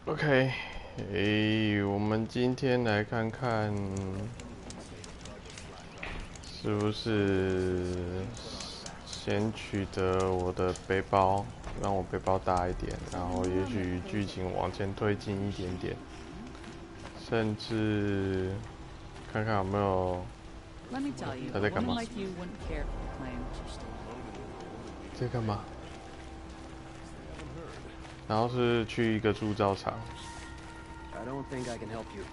OK，我们今天来看看是不是先取得我的背包，让我背包大一点，然后也许剧情往前推进一点点，甚至看看有没有他在干嘛？在干嘛？然后是去一个铸造厂。I don't think I can help you.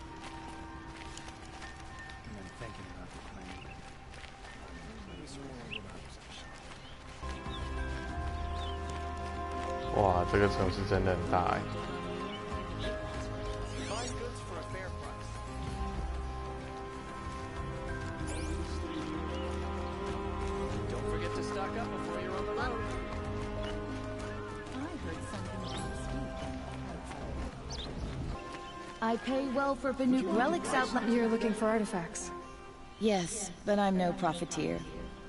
哇，这个城市真的很大哎。I pay well for Banuk relics outlet. You're looking for artifacts. Yes, but I'm no profiteer.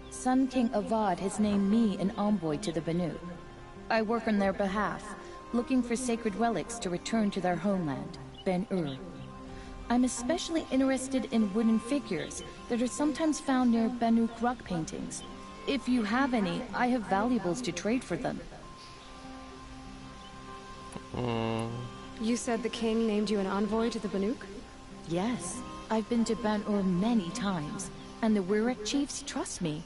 Sun King Avad has named me an envoy to the Banuk. I work on their behalf, looking for sacred relics to return to their homeland, Ben-Ur. I'm especially interested in wooden figures that are sometimes found near Banuk rock paintings. If you have any, I have valuables to trade for them. You said the king named you an envoy to the Banuk? Yes, I've been to Ben-Ur many times, and the Wirek chiefs trust me.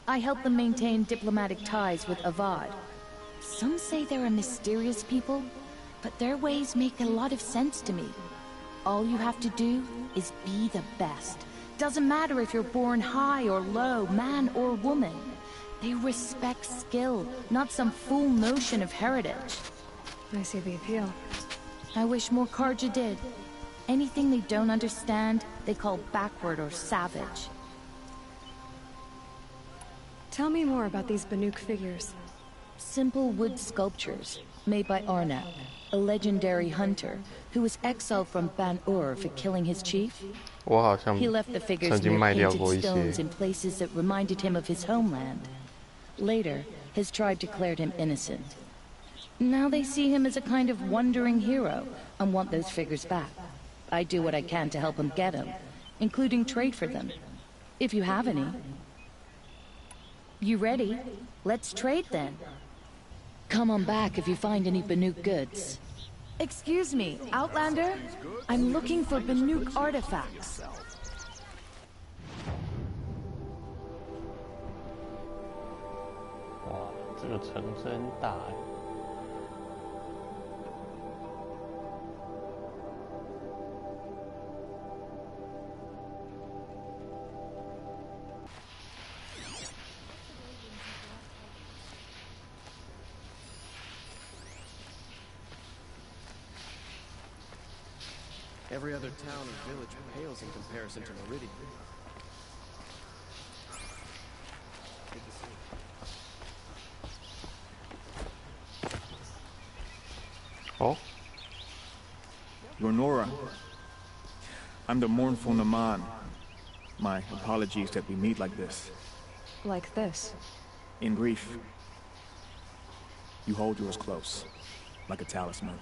I help them maintain diplomatic ties with Avad. Some say they're a mysterious people, but their ways make a lot of sense to me. All you have to do is be the best. Doesn't matter if you're born high or low, man or woman. They respect skill, not some fool notion of heritage. I see the appeal. I wish more Karja did. Anything they don't understand, they call backward or savage. Tell me more about these Banuk figures. Simple wood sculptures, made by Arnak, a legendary hunter, who was exiled from Ban-Ur for killing his chief. He left the figures near painted stones in places that reminded him of his homeland. Later, his tribe declared him innocent. Now they see him as a kind of wandering hero, and want those figures back. I do what I can to help him get them, including trade for them. If you have any. You ready? Let's trade then. Come on back if you find any Banuk goods. Excuse me, Outlander? I'm looking for Banuk artifacts. 哇，这个城真大哎。Every other town or village pales in comparison to Meridian. Oh? You're Nora. I'm the mournful Naman. My apologies that we meet like this. Like this. In grief. You hold yours close, like a talisman.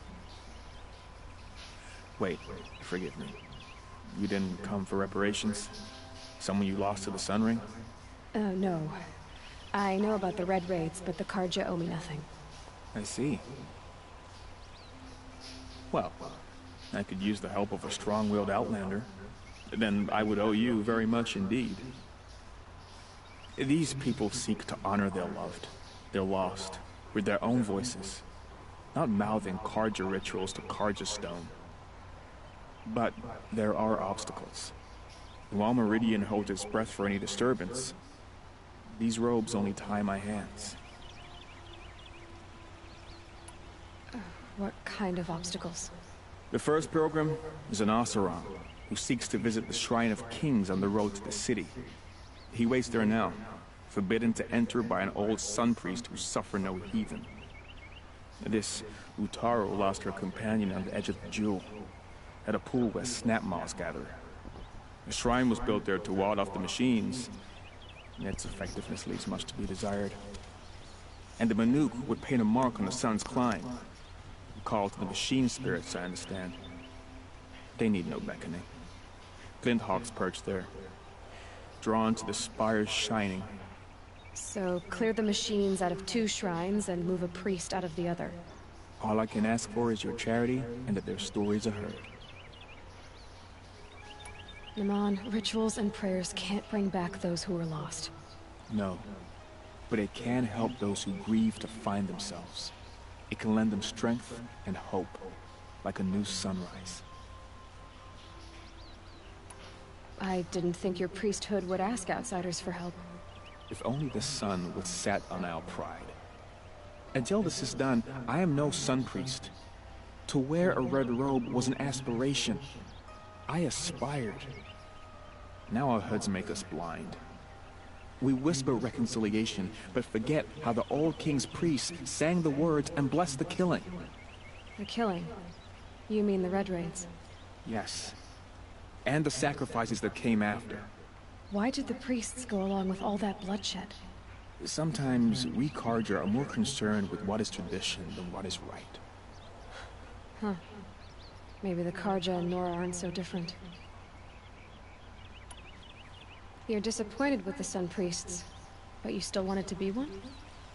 Wait, forgive me. You didn't come for reparations? Someone you lost to the Sun Ring? No. I know about the Red Raids, but the Karja owe me nothing. I see. Well, I could use the help of a strong-willed Outlander. Then I would owe you very much indeed. These people seek to honor their loved, their lost, with their own voices, not mouthing Karja rituals to Karja stone. But there are obstacles. While Meridian holds its breath for any disturbance, these robes only tie my hands. What kind of obstacles? The first pilgrim is an Oseram, who seeks to visit the Shrine of Kings on the road to the city. He waits there now, forbidden to enter by an old sun priest who suffered no heathen. This Utaro lost her companion on the edge of the jewel, at a pool where snap moths gather. The shrine was built there to ward off the machines, and its effectiveness leaves much to be desired. And the Banuk would paint a mark on the sun's climb. A call to the machine spirits, I understand. They need no beckoning. Glint hawks perch there, drawn to the spires shining. So, clear the machines out of 2 shrines and move a priest out of the other. All I can ask for is your charity and that their stories are heard. Naman, rituals and prayers can't bring back those who were lost. No, but it can help those who grieve to find themselves. It can lend them strength and hope, like a new sunrise. I didn't think your priesthood would ask outsiders for help. If only the sun would set on our pride. Until this is done, I am no sun priest. To wear a red robe was an aspiration. I aspired. Now our hoods make us blind. We whisper reconciliation, but forget how the old king's priests sang the words and blessed the killing. The killing? You mean the Red Raids? Yes. And the sacrifices that came after. Why did the priests go along with all that bloodshed? Sometimes we Carja are more concerned with what is tradition than what is right. Huh. Maybe the Carja and Nora aren't so different. You're disappointed with the Sun Priests, but you still wanted to be one?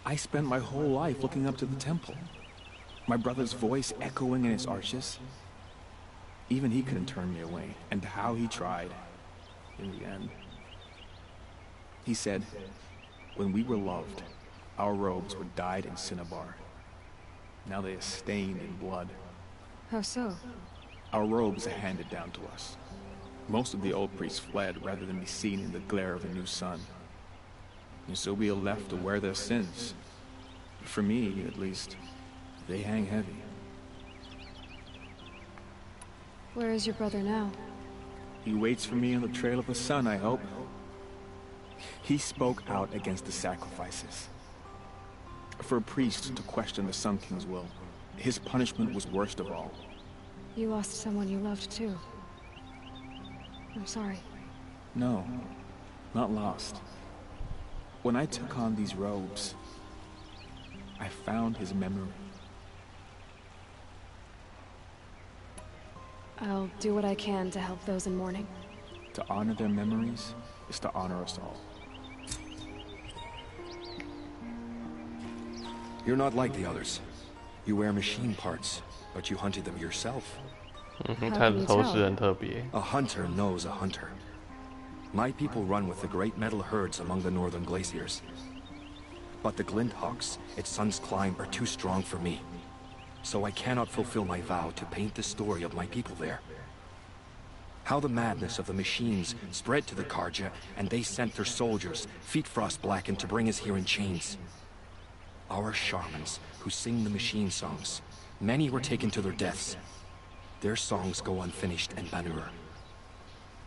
I spent my whole life looking up to the temple. My brother's voice echoing in its arches. Even he couldn't turn me away, and how he tried, in the end. He said, when we were loved, our robes were dyed in cinnabar. Now they are stained in blood. How so? Our robes are handed down to us. Most of the old priests fled rather than be seen in the glare of a new sun. And so we are left to wear their sins. For me, at least, they hang heavy. Where is your brother now? He waits for me on the trail of the sun, I hope. He spoke out against the sacrifices. For a priest to question the Sun King's will, his punishment was worst of all. You lost someone you loved too. I'm sorry. No, not lost. When I took on these robes, I found his memory. I'll do what I can to help those in mourning. To honor their memories is to honor us all. You're not like the others. You wear machine parts, but you hunted them yourself.他的头饰很特别。 A hunter knows a hunter. My people run with the great metal herds among the northern glaciers. But the glint hawks at Sun's Climb are too strong for me. So I cannot fulfill my vow to paint the story of my people there. How the madness of the machines spread to the Carja, and they sent their soldiers, feet frost blackened, to bring us here in chains. Our shamans, who sing the machine songs, many were taken to their deaths. Their songs go unfinished in Banur.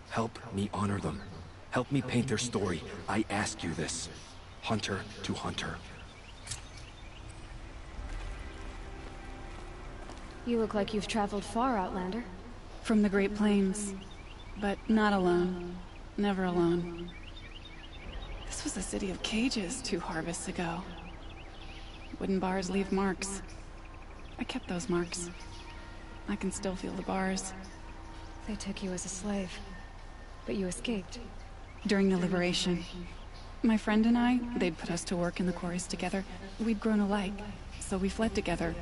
Help me honor them. Help me paint their story. I ask you this. Hunter to hunter. You look like you've traveled far, Outlander. From the Great Plains. But not alone. Never alone. This was a city of cages 2 harvests ago. Wooden bars leave marks. I kept those marks. I can still feel the bars. They took you as a slave, but you escaped. During the liberation. My friend and I, they'd put us to work in the quarries together. We'd grown alike, so we fled together.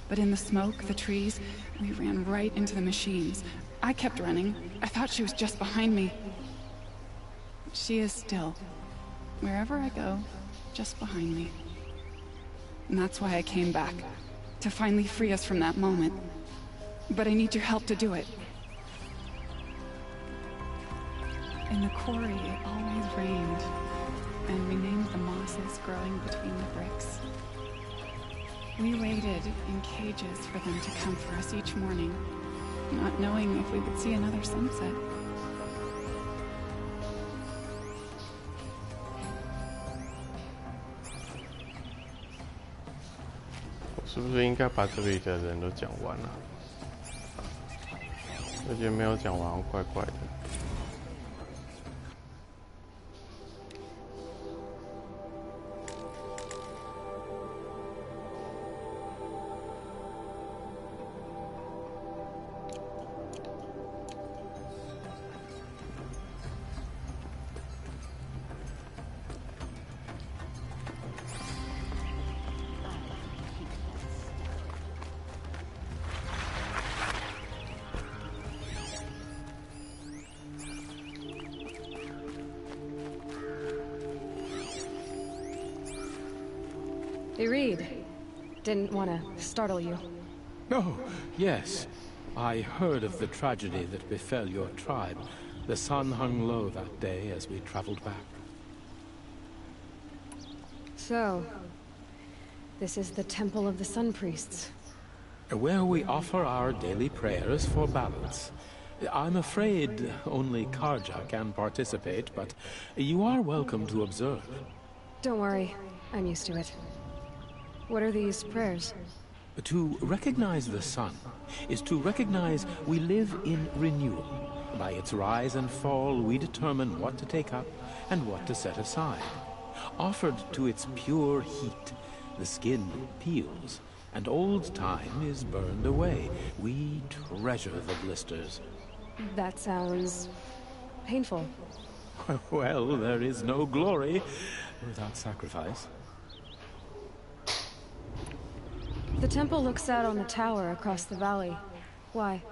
But in the smoke, the trees, we ran right into the machines. I kept running. I thought she was just behind me. She is still. Wherever I go, just behind me. And that's why I came back. To finally free us from that moment. But I need your help to do it. In the quarry, it always rained. And we named the mosses growing between the bricks. We waited in cages for them to come for us each morning, not knowing if we would see another sunset.我是不是应该把这里的人都讲完了？我觉得没有讲完，怪怪的。Hey, Reed. Didn't want to startle you. Oh, yes. I heard of the tragedy that befell your tribe. The sun hung low that day as we traveled back. So, this is the Temple of the Sun Priests. Where we offer our daily prayers for balance. I'm afraid only Karja can participate, but you are welcome to observe. Don't worry, I'm used to it. What are these prayers? To recognize the sun is to recognize we live in renewal. By its rise and fall, we determine what to take up and what to set aside. Offered to its pure heat, the skin peels, and old time is burned away. We treasure the blisters. That sounds painful. Well, there is no glory without sacrifice. The temple looks out on the tower across the valley. Why?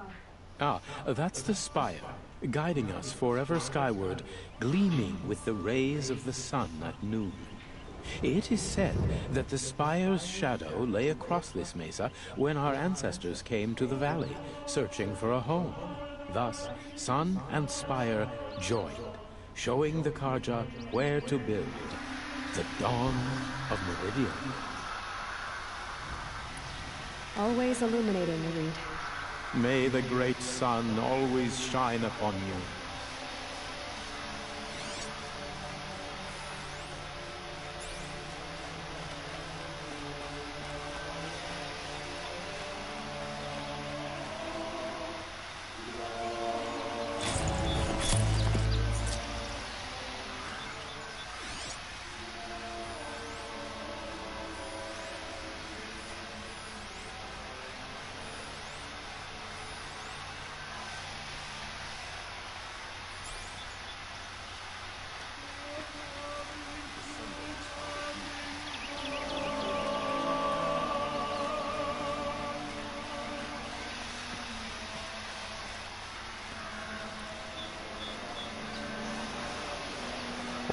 Ah, that's the spire, guiding us forever skyward, gleaming with the rays of the sun at noon. It is said that the spire's shadow lay across this mesa when our ancestors came to the valley, searching for a home. Thus, sun and spire joined, showing the Karja where to build. The dawn of Meridian. Always illuminating, Reed. May the great sun always shine upon you.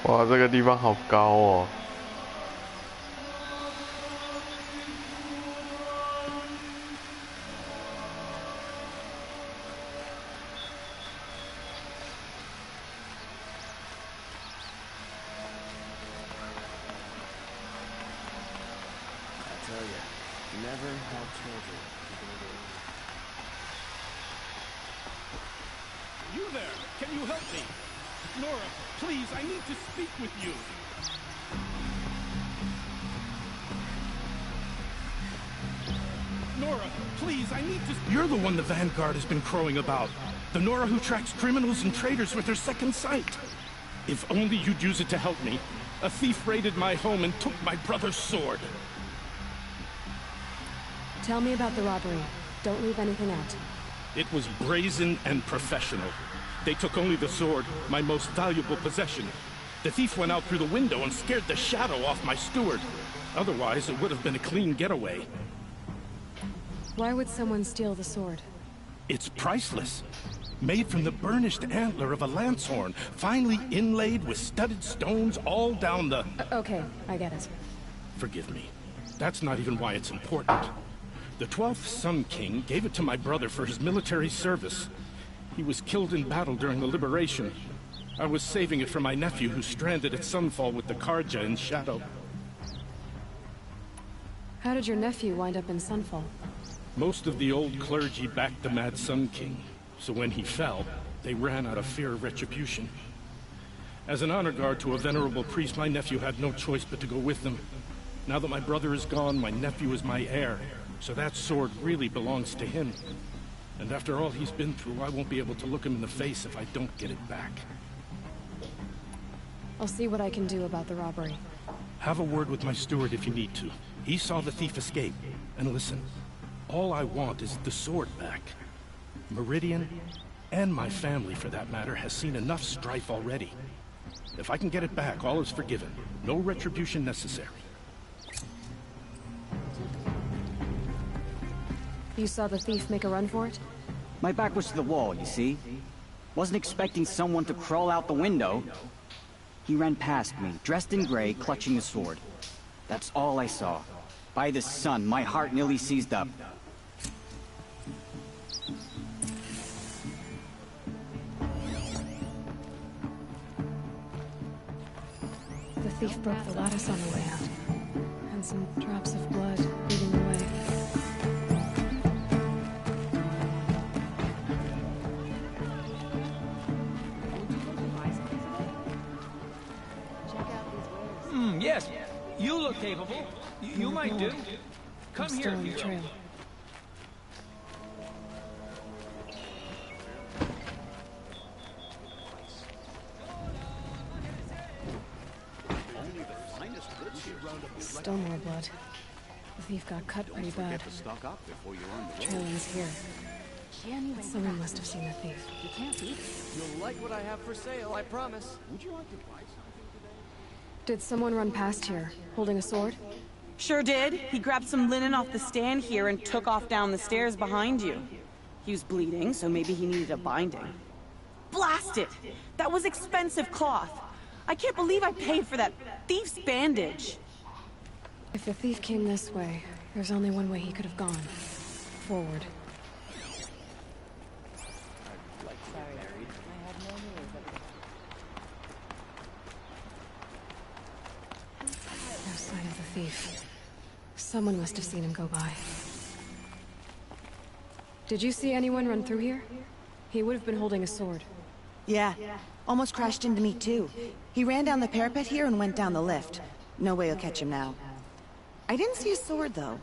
哇，这个地方好高哦。You there! Can you help me? Nora, please, I need to speak with you. Nora, please, I need to... You're the one the Vanguard has been crowing about. The Nora who tracks criminals and traitors with her second sight. If only you'd use it to help me. A thief raided my home and took my brother's sword. Tell me about the robbery. Don't leave anything out. It was brazen and professional. They took only the sword, my most valuable possession. The thief went out through the window and scared the shadow off my steward. Otherwise, it would have been a clean getaway. Why would someone steal the sword? It's priceless. Made from the burnished antler of a lance horn, finely inlaid with studded stones all down the... Okay, I get it. Forgive me. That's not even why it's important. The 12th Sun King gave it to my brother for his military service. He was killed in battle during the Liberation. I was saving it for my nephew who's stranded at Sunfall with the Karja in Shadow. How did your nephew wind up in Sunfall? Most of the old clergy backed the Mad Sun King, so when he fell, they ran out of fear of retribution. As an honor guard to a venerable priest, my nephew had no choice but to go with them. Now that my brother is gone, my nephew is my heir, so that sword really belongs to him. And after all he's been through, I won't be able to look him in the face if I don't get it back. I'll see what I can do about the robbery. Have a word with my steward if you need to. He saw the thief escape. And listen, all I want is the sword back. Meridian, and my family for that matter, has seen enough strife already. If I can get it back, all is forgiven. No retribution necessary. You saw the thief make a run for it? My back was to the wall, you see? Wasn't expecting someone to crawl out the window. He ran past me, dressed in gray, clutching the sword. That's all I saw. By the sun, my heart nearly seized up. The thief broke the lattice on the way out. And some drops of blood leading the way. Yes, you look capable. You might do. Come here if you will. Still more blood. The thief got cut pretty bad. Trailing's here. Someone must have seen the thief. You can't beat it. You'll like what I have for sale, I promise. Would you like to buy something? Did someone run past here, holding a sword? Sure did. He grabbed some linen off the stand here and took off down the stairs behind you. He was bleeding, so maybe he needed a binding. Blast it! That was expensive cloth. I can't believe I paid for that thief's bandage. If the thief came this way, there's only one way he could have gone. Forward. No sign of the thief. Someone must have seen him go by. Did you see anyone run through here? He would have been holding a sword. Yeah. Almost crashed into me too. He ran down the parapet here and went down the lift. No way you'll catch him now. I didn't see a sword though.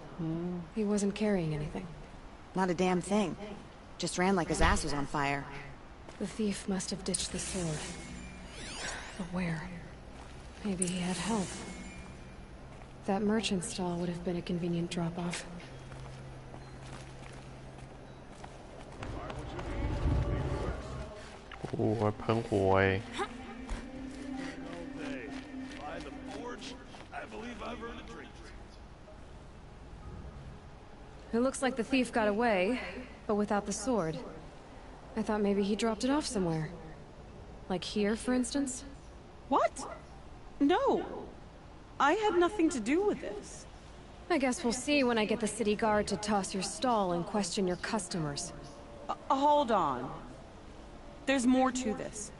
He wasn't carrying anything. Not a damn thing. Just ran like his ass was on fire. The thief must have ditched the sword. But where? Maybe he had help. That merchant stall would have been a convenient drop-off. Oh, 喷火哎！ It looks like the thief got away, but without the sword. I thought maybe he dropped it off somewhere. Like here, for instance? What? No. I had nothing to do with this. I guess we'll see when I get the city guard to toss your stall and question your customers. Hold on. There's more to this.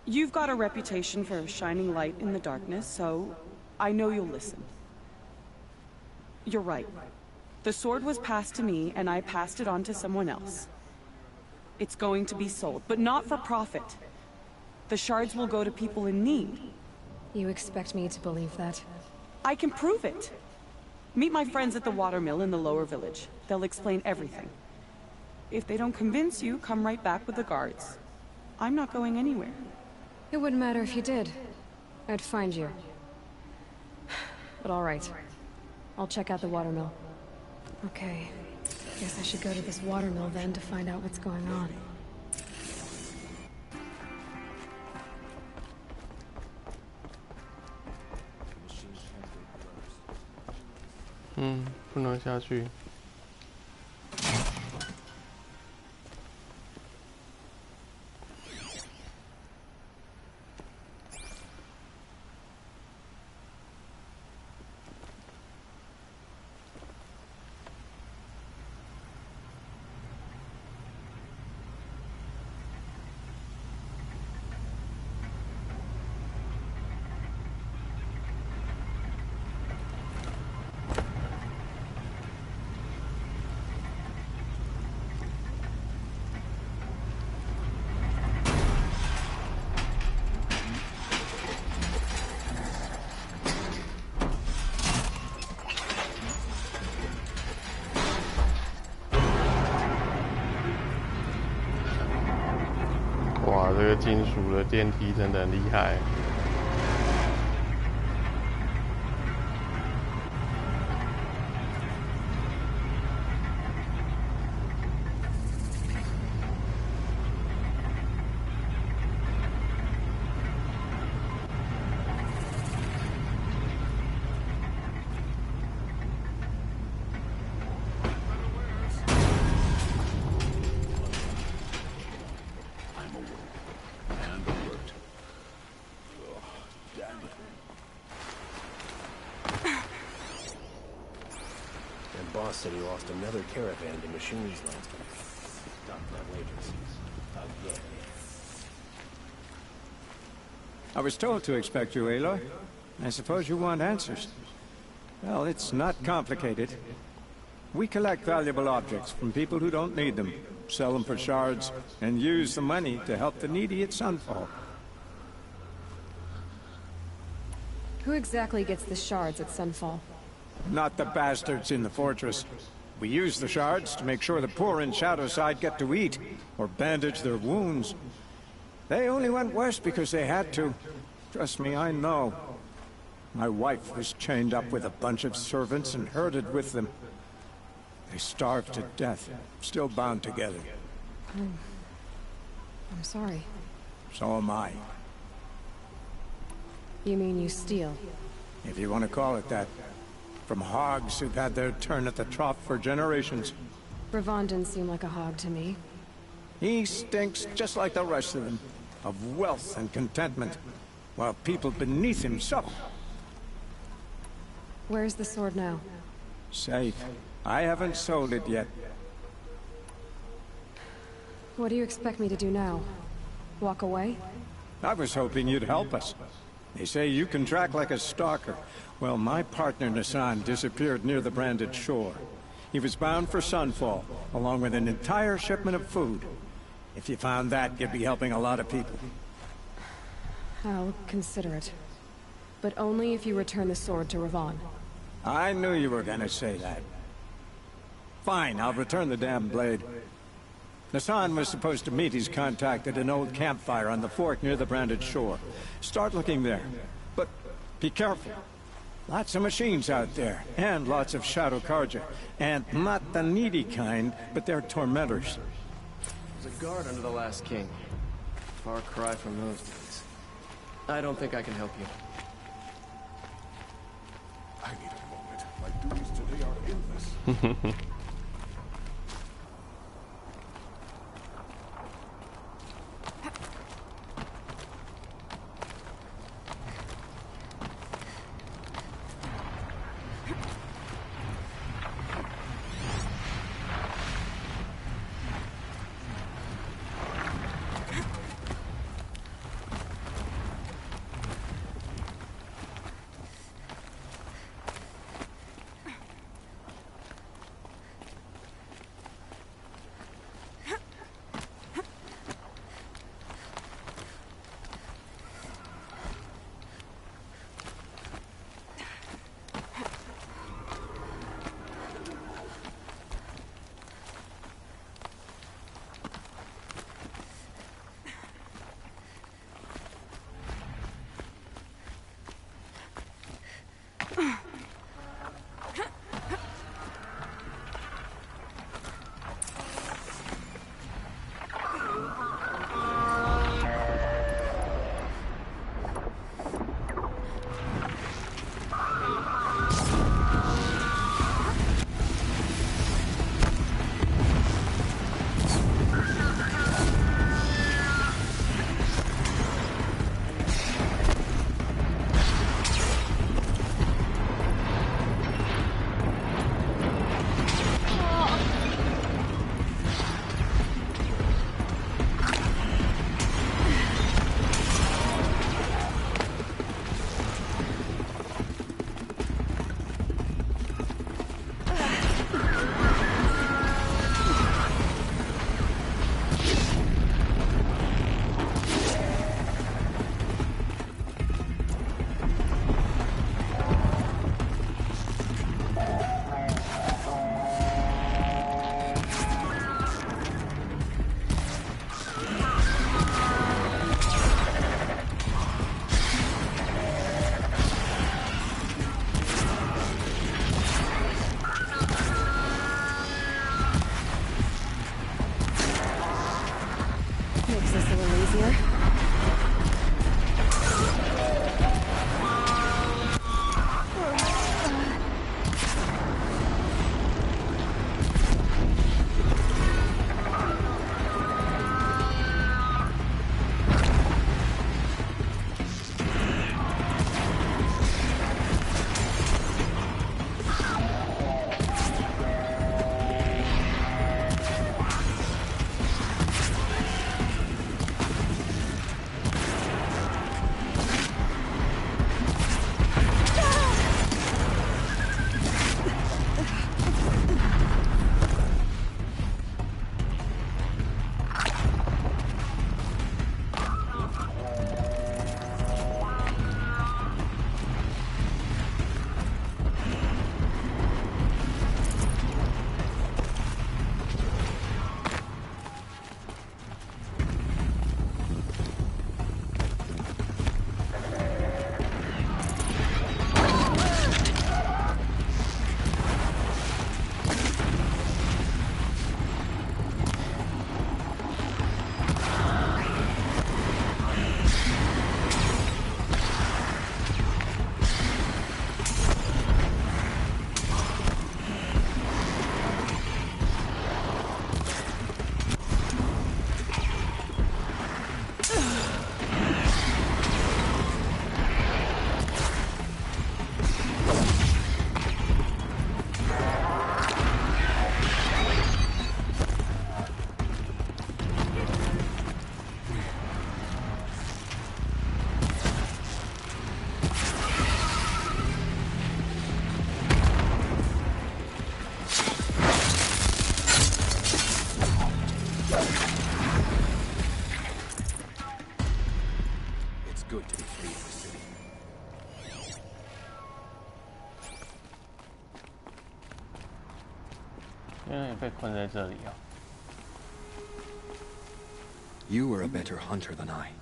You've got a reputation for shining light in the darkness, so I know you'll listen. You're right. The sword was passed to me, and I passed it on to someone else. It's going to be sold, but not for profit. The shards will go to people in need. You expect me to believe that? I can prove it. Meet my friends at the watermill in the lower village. They'll explain everything. If they don't convince you, come right back with the guards. I'm not going anywhere. It wouldn't matter if you did. I'd find you. But all right. I'll check out the watermill. Okay. Guess I should go to this watermill then to find out what's going on. 不能下去。哇，这个金属的电梯真的很厉害。boss said he lost another caravan to machines last week. Stopped that wages. Again. I was told to expect you, Aloy. I suppose you want answers. Well, it's not complicated. We collect valuable objects from people who don't need them, sell them for shards, and use the money to help the needy at Sunfall. Who exactly gets the shards at Sunfall? Not the bastards in the fortress. We use the shards to make sure the poor in Shadowside get to eat, or bandage their wounds. They only went west because they had to. Trust me, I know. My wife was chained up with a bunch of servants and herded with them. They starved to death, still bound together. I'm sorry. So am I. You mean you steal? If you want to call it that. From hogs who've had their turn at the trough for generations. Ravon didn't seem like a hog to me. He stinks just like the rest of them. Of wealth and contentment. While people beneath him suffer. Where's the sword now? Safe. I haven't sold it yet. What do you expect me to do now? Walk away? I was hoping you'd help us. They say you can track like a stalker. Well, my partner Nassan disappeared near the branded shore. He was bound for Sunfall, along with an entire shipment of food. If you found that, you'd be helping a lot of people. I'll consider it. But only if you return the sword to Ravon. I knew you were gonna say that. Fine, I'll return the damn blade. Nassan was supposed to meet his contact at an old campfire on the fork near the branded shore. Start looking there. But be careful. Lots of machines out there, and lots of Shadow Karja. And not the needy kind, but they're tormentors. There's a guard under the last king. Far cry from those days. I don't think I can help you. I need a moment. My duties today are endless. 被困在这里啊。You are a better hunter than I.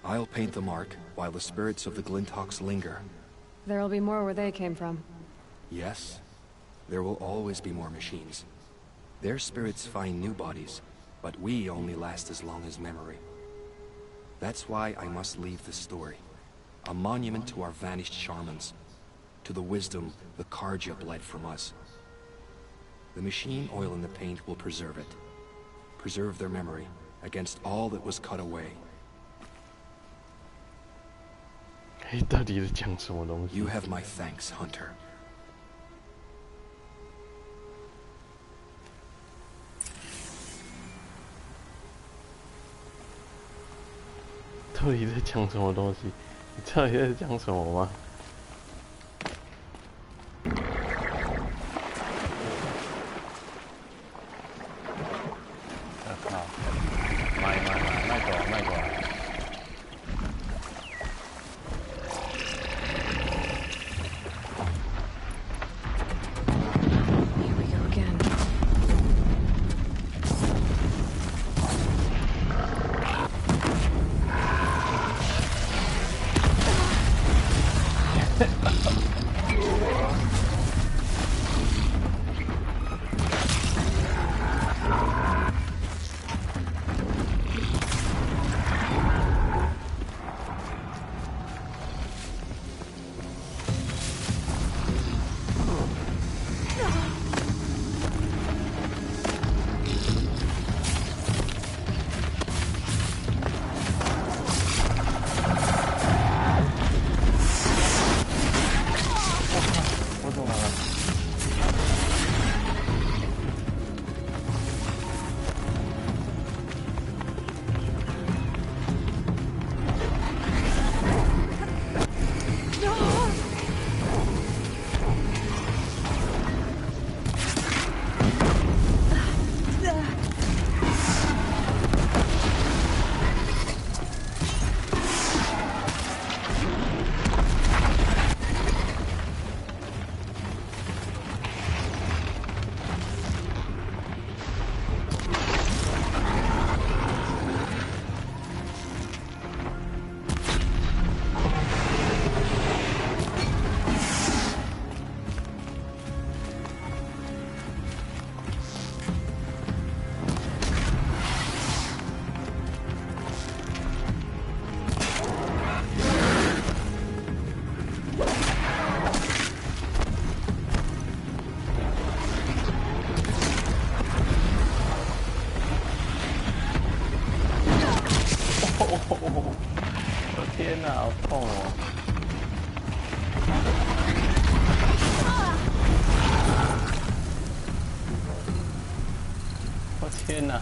I'll paint the mark while the spirits of the Glinthawks linger. There'll be more where they came from. Yes, there will always be more machines. Their spirits find new bodies, but we only last as long as memory. That's why I must leave this story. A monument to our vanished shamans, to the wisdom the Karja bled from us. The machine oil in the paint will preserve it. Preserve their memory against all that was cut away. 到底在讲什么东西 You have my thanks, Hunter. 到底在讲什么东西？你到底在讲什么吗？我靠！卖过来，卖过来！ 我天哪，好痛哦！我天哪！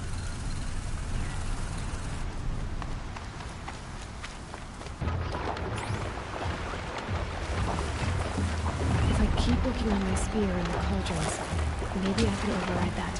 If I keep working on my spear in the cauldrons, maybe I can override that.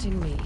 tempting me.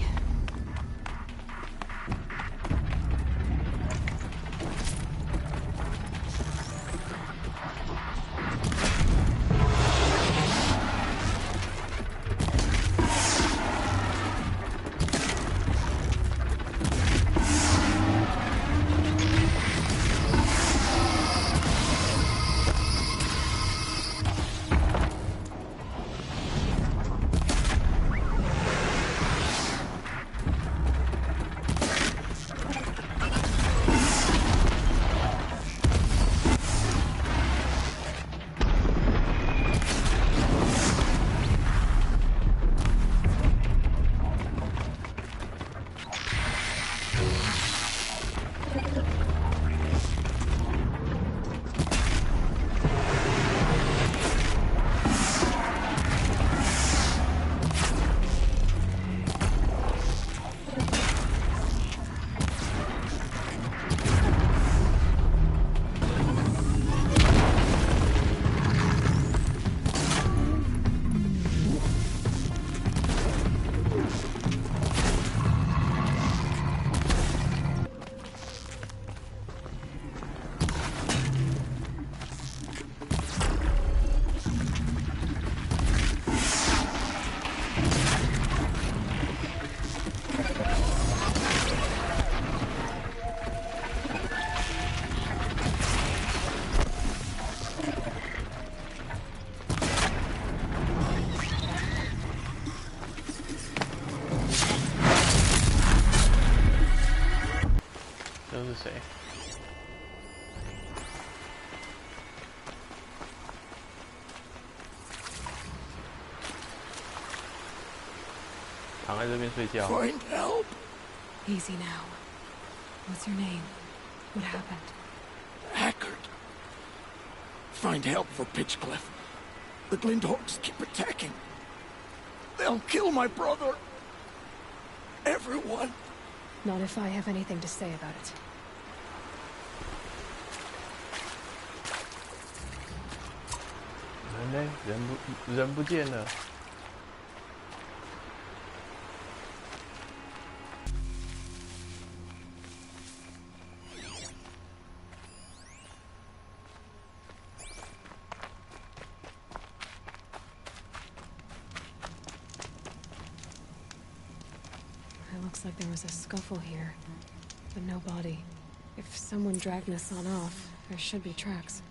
Find help. Easy now. What's your name? What happened? Hackard. Find help for Pitchcliff. The Glinthawks keep attacking. They'll kill my brother. Everyone. Not if I have anything to say about it.人不见了。Looks like there was a scuffle here, but no body. If someone dragged Nassan off, there should be tracks.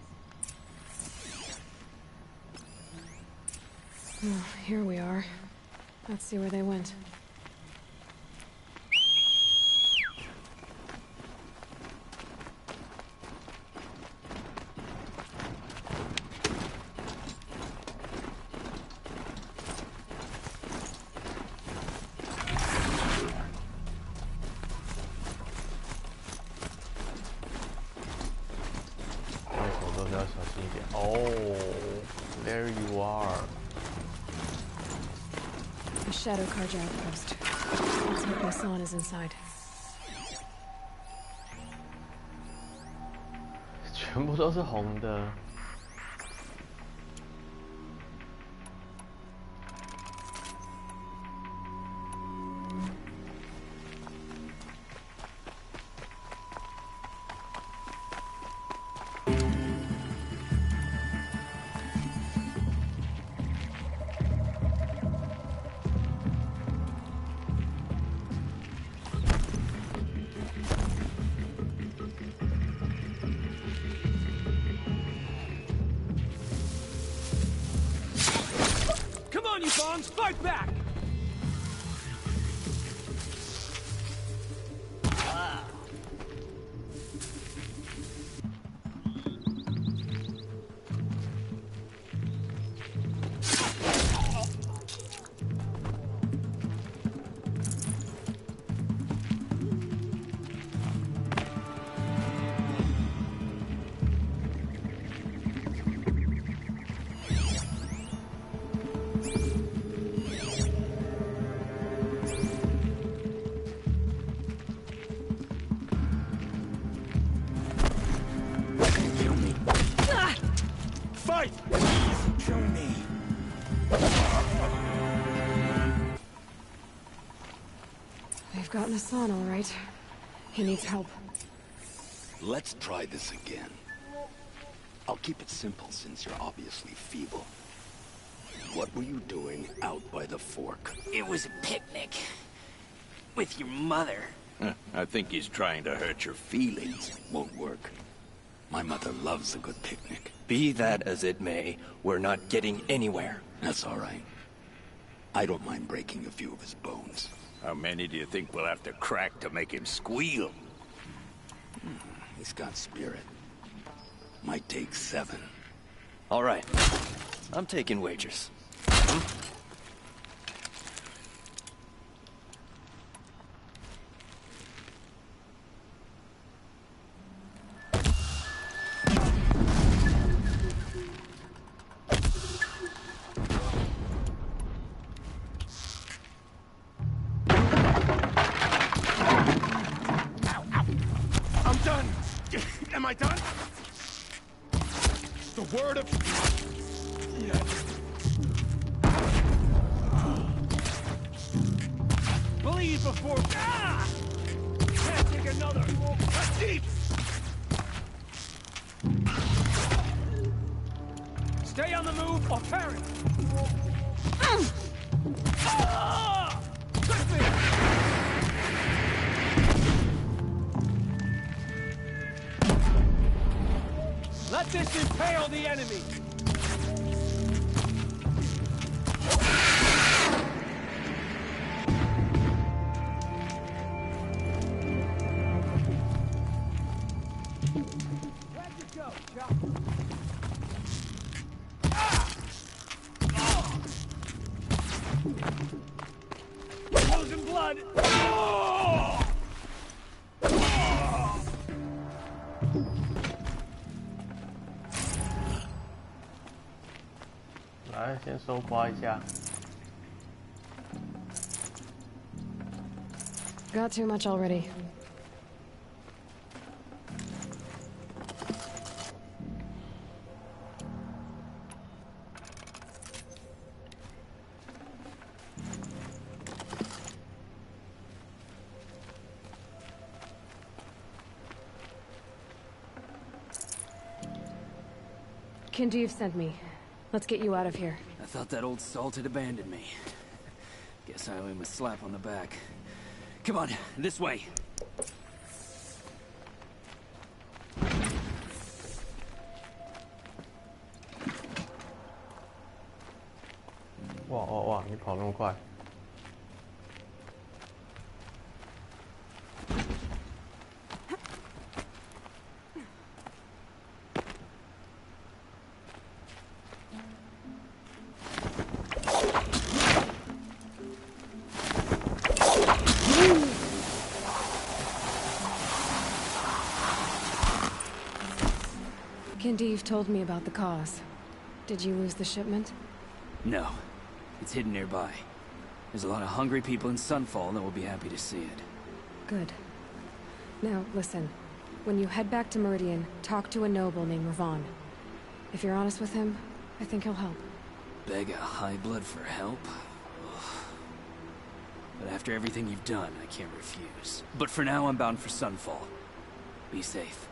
Oh, here we are. Let's see where they went. There you are. A Shadow Carja outpost. Let's hope Nassan is inside. 全部都是红的。Fight back! got Nassan all right. He needs help. Let's try this again. I'll keep it simple since you're obviously feeble. What were you doing out by the fork? It was a picnic. With your mother. I think he's trying to hurt your feelings. Won't work. My mother loves a good picnic. Be that as it may, we're not getting anywhere. That's all right. I don't mind breaking a few of his bones. How many do you think we'll have to crack to make him squeal? He's got spirit. Might take 7. All right. I'm taking wagers. I'm done! Am I done? The word of... Bleed before... Ah! Can't take another! That's deep! Stay on the move or perish! Ah! Trick me! Let this impale the enemy! Where'd you go, Chuck? Losing blood! Oh! 来，先收刮一下。 Got too much already. Kinjeev sent me. Let's get you out of here. I thought that old salt had abandoned me. Guess I owe him a slap on the back. Come on, this way.哇哇哇！你跑那么快！ Kinjeev told me about the cause. Did you lose the shipment? No. It's hidden nearby. There's a lot of hungry people in Sunfall that will be happy to see it. Good. Now, listen. When you head back to Meridian, talk to a noble named Ravon. If you're honest with him, I think he'll help. Beg a high blood for help? Ugh. But after everything you've done, I can't refuse. But for now, I'm bound for Sunfall. Be safe.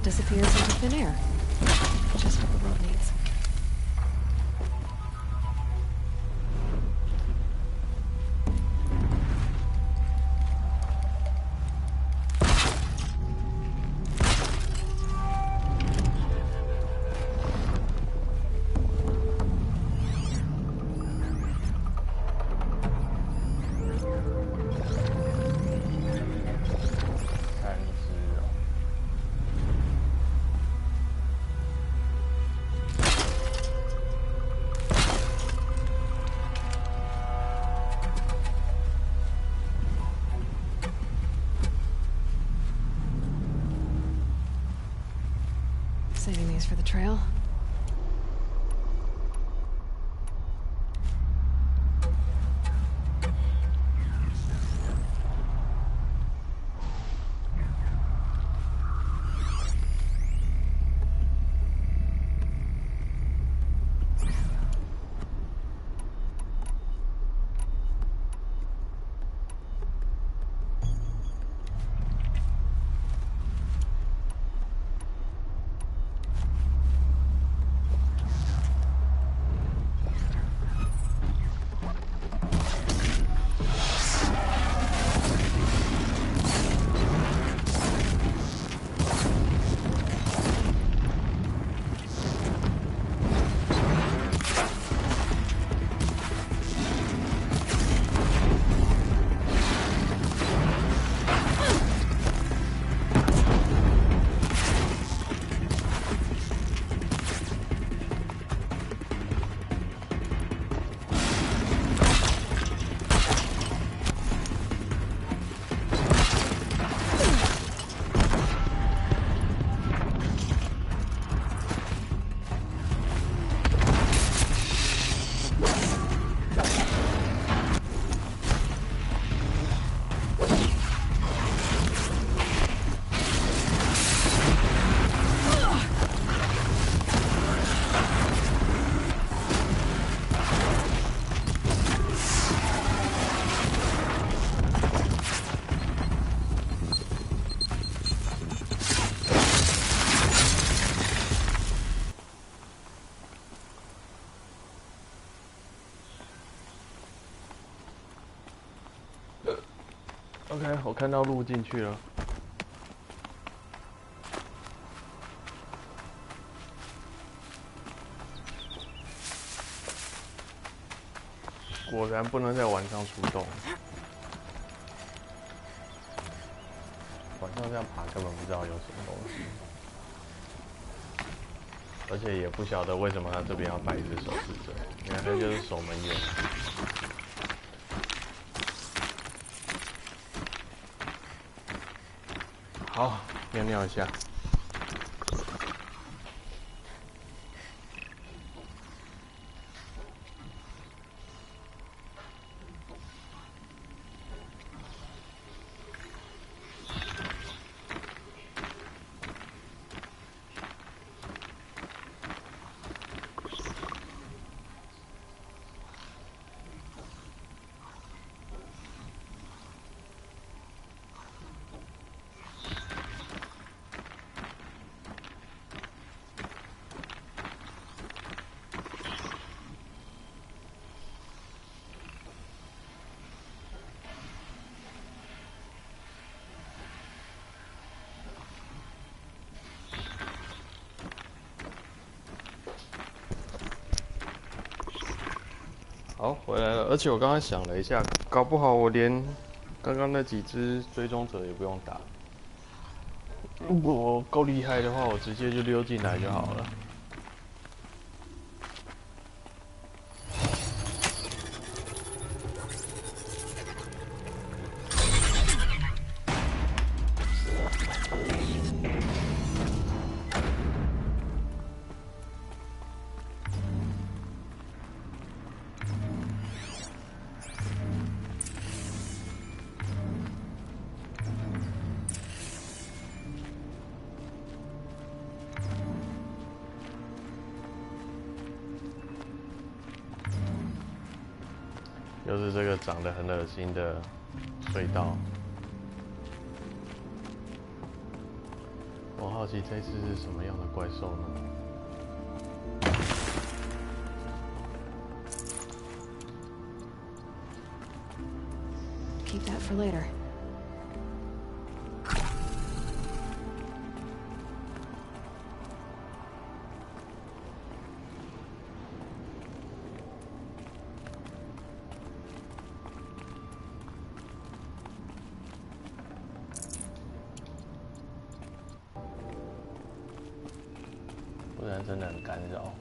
it disappears into thin air. Just what the world needs. Saving these for the trail. OK， 我看到路进去了。果然不能在晚上出动。晚上这样爬根本不知道有什么东西，而且也不晓得为什么他这边要摆一只守视者，原来他就是守门员。好，尿尿一下。好，回来了。而且我刚刚想了一下，搞不好我连刚刚那几只追踪者也不用打。如果我够厉害的话，我直接就溜进来就好了。又是这个长得很恶心的隧道。往好奇这次是什么样的怪兽呢？ Keep that for later.不然真的很干扰。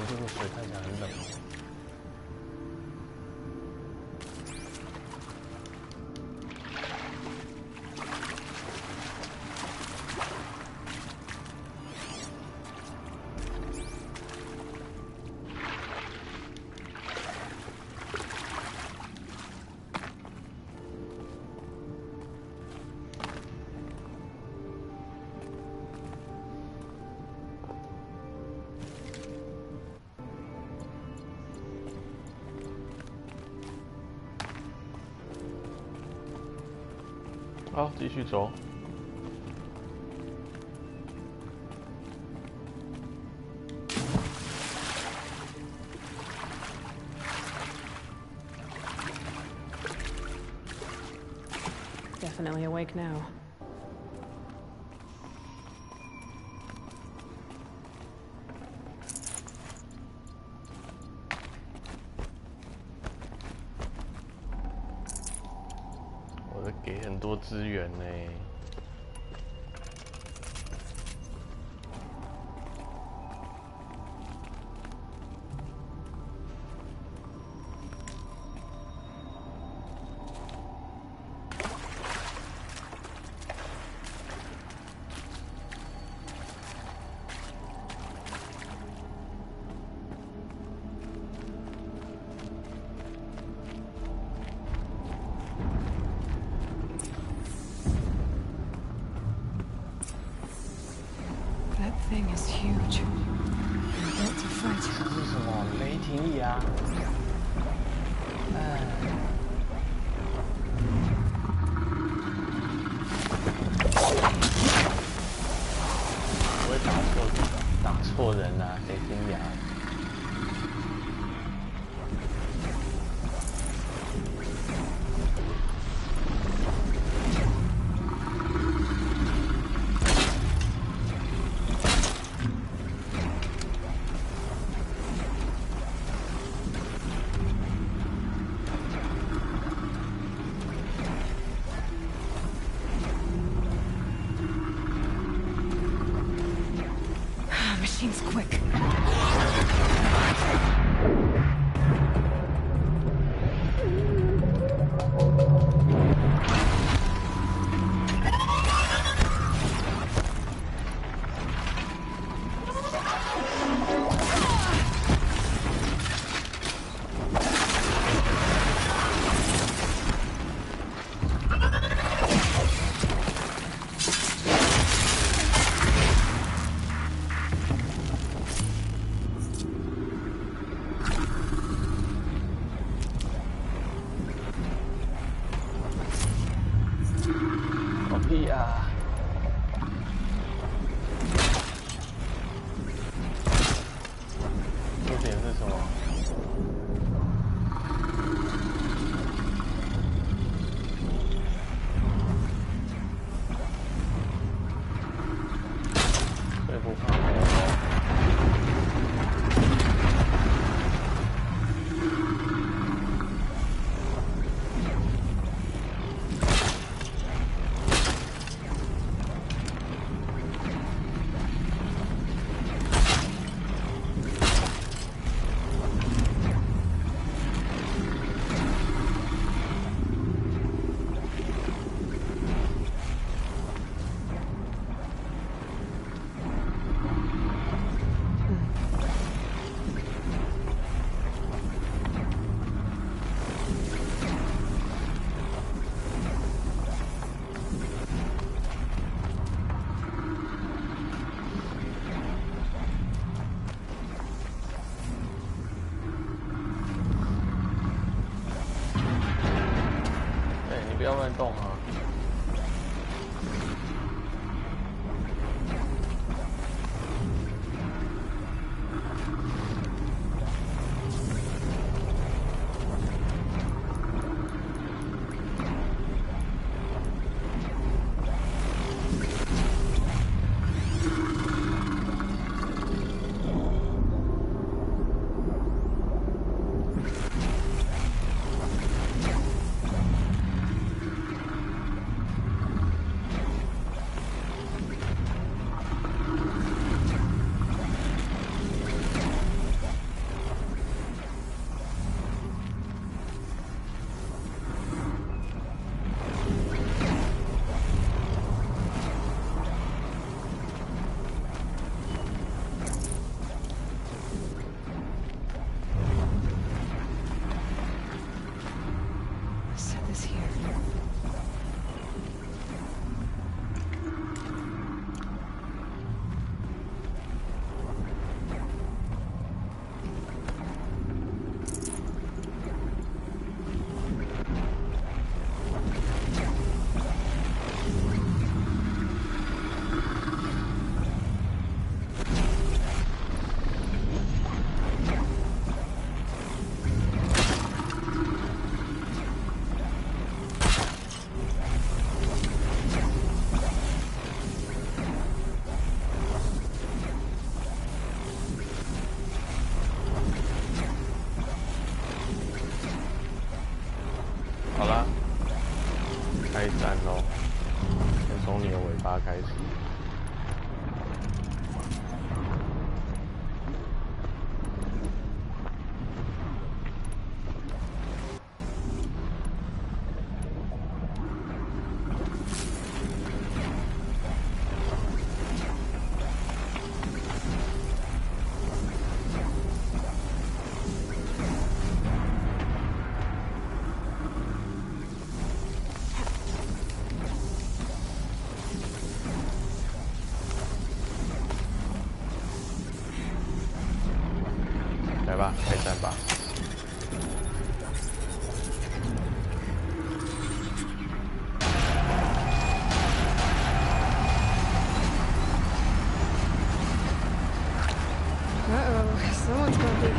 这个水看起来很冷。好，继续走。Definitely awake now.我给很多资源呢。That thing is huge. And built to fight. 这是什么？雷霆牙？不会打错人啊！雷霆牙。 Machine's quick. 能动啊。好啦，开战喽！先从你的尾巴开始。来吧，开战吧！Uh-oh, someone's gonna be...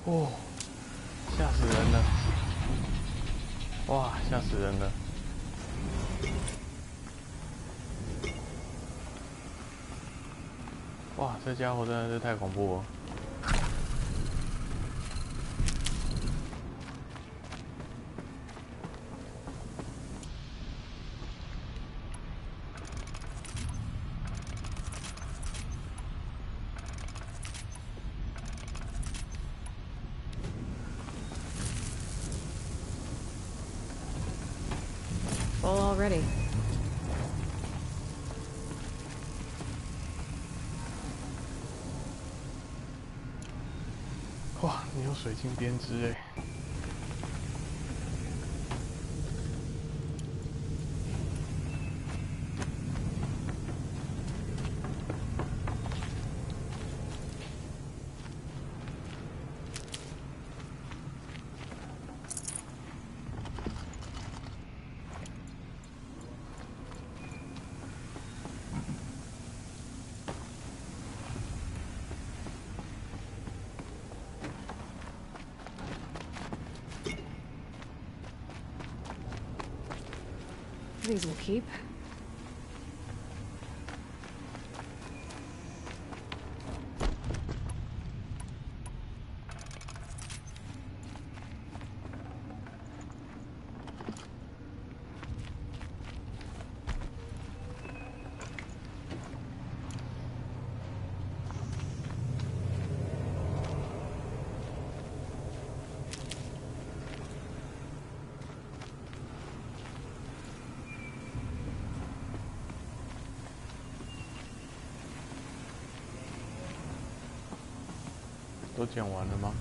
哦，吓死人了！哇，吓死人了！哇，这家伙真的是太恐怖了！Full already. 哇，你有水晶编织哎！These will keep.都讲完了吗？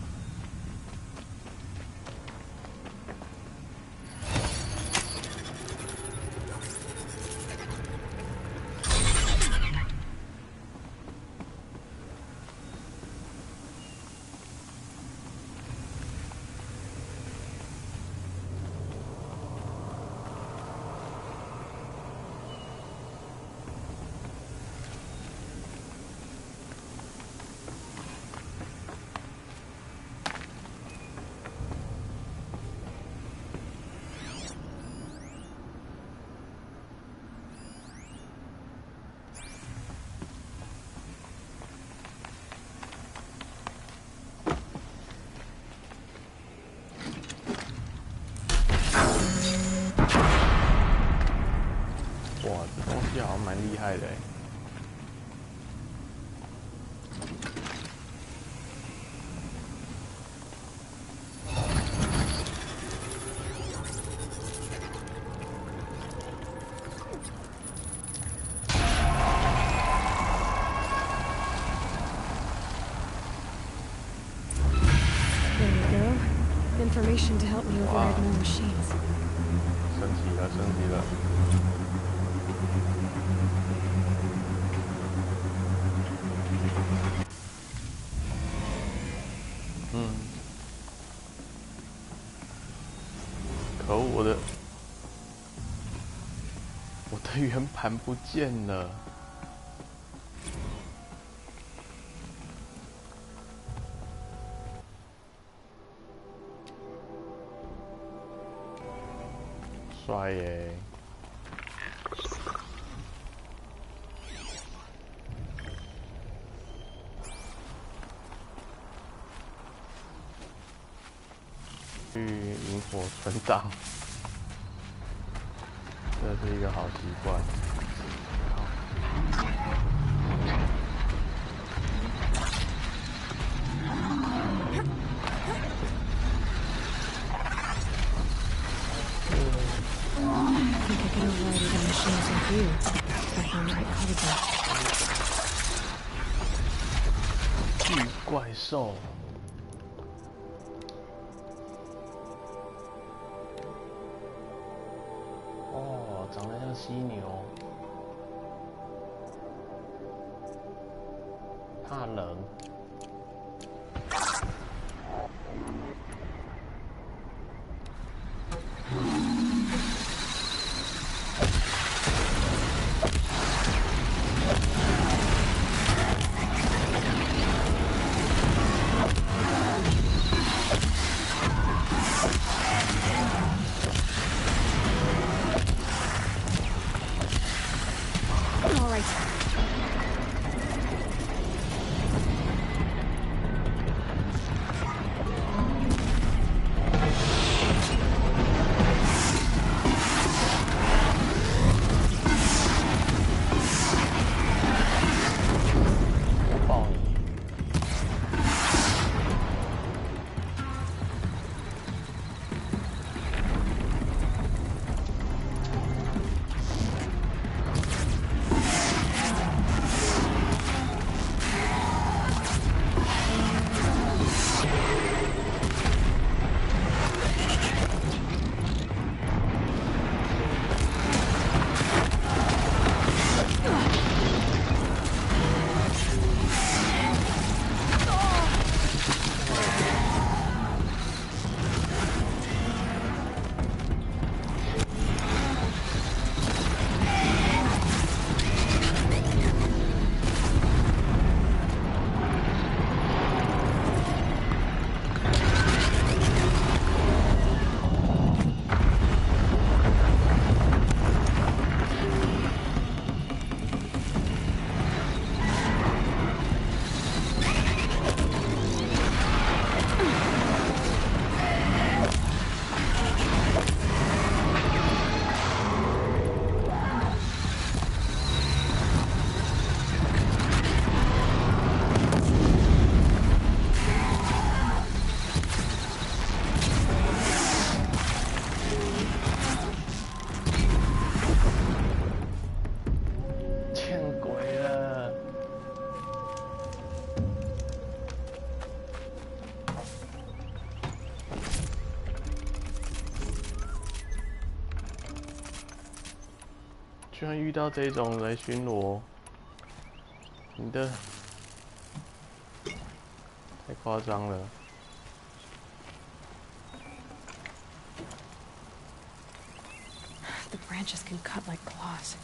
好像蛮厉害的哎。Information to help me override more machines. 升级了，升级了。可恶，我的圆盘不见了。帅耶！去萤火存档，这是一个好习惯。巨怪兽。哦，长得像犀牛，怕冷。喜欢遇到这种来巡逻，你的太夸张了。The branches can cut like claws.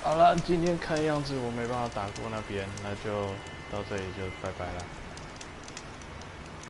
好了，今天看样子我没办法打过那边，那就到这里就拜拜了。